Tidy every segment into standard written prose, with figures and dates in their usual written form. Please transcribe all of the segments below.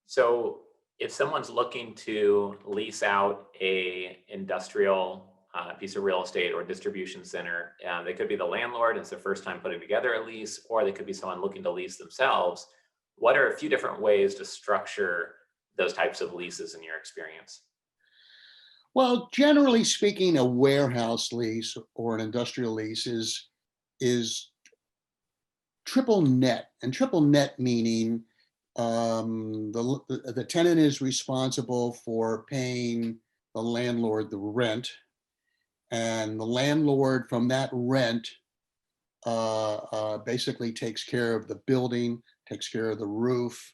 So if someone's looking to lease out a industrial piece of real estate or distribution center, they could be the landlord, it's their first time putting together a lease, or they could be someone looking to lease themselves. What are a few different ways to structure those types of leases in your experience? Well, generally speaking, a warehouse lease or an industrial lease is triple net, and triple net meaning the tenant is responsible for paying the landlord the rent, and the landlord from that rent basically takes care of the building, takes care of the roof,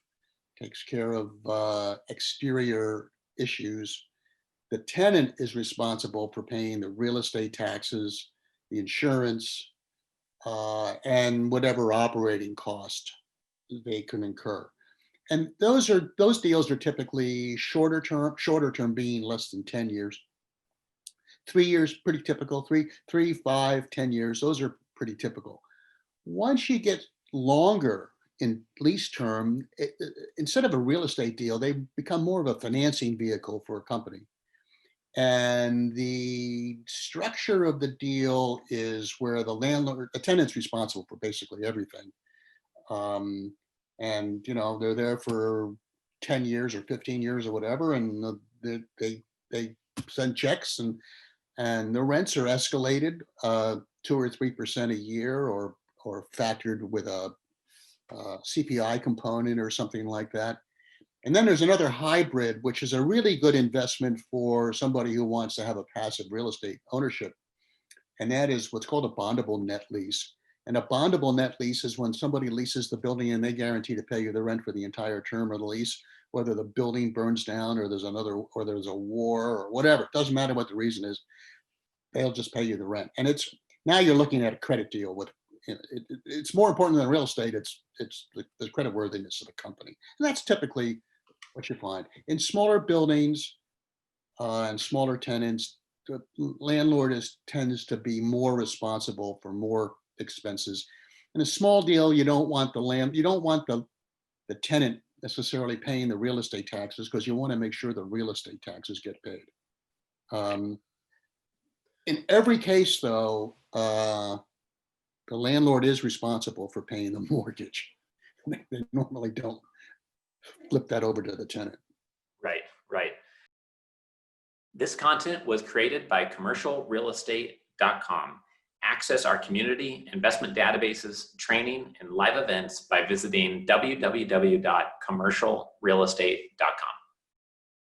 takes care of exterior issues. The tenant is responsible for paying the real estate taxes, the insurance, and whatever operating cost they can incur. And those deals are typically shorter term being less than 10 years. 3 years, pretty typical. 5, 10 years, those are pretty typical. Once you get longer in lease term, instead of a real estate deal, they become more of a financing vehicle for a company. And the structure of the deal is where the tenant's responsible for basically everything. Um, and they're there for 10 years or 15 years or whatever, and they send checks, and the rents are escalated 2 or 3% a year, or factored with a CPI component or something like that. And then there's another hybrid, which is a really good investment for somebody who wants to have a passive real estate ownership. And that is what's called a bondable net lease. And a bondable net lease is when somebody leases the building and they guarantee to pay you the rent for the entire term of the lease, whether the building burns down or there's a war or whatever. It doesn't matter what the reason is. They'll just pay you the rent. And now you're looking at a credit deal with, it's more important than real estate. It's the credit worthiness of the company. And that's typically what you find in smaller buildings and smaller tenants. The landlord tends to be more responsible for more expenses. In a small deal, you don't want the tenant necessarily paying the real estate taxes, because you want to make sure the real estate taxes get paid. In every case, though, the landlord is responsible for paying the mortgage. They normally don't flip that over to the tenant. Right, right. This content was created by commercialrealestate.com. Access our community, investment databases, training, and live events by visiting www.commercialrealestate.com.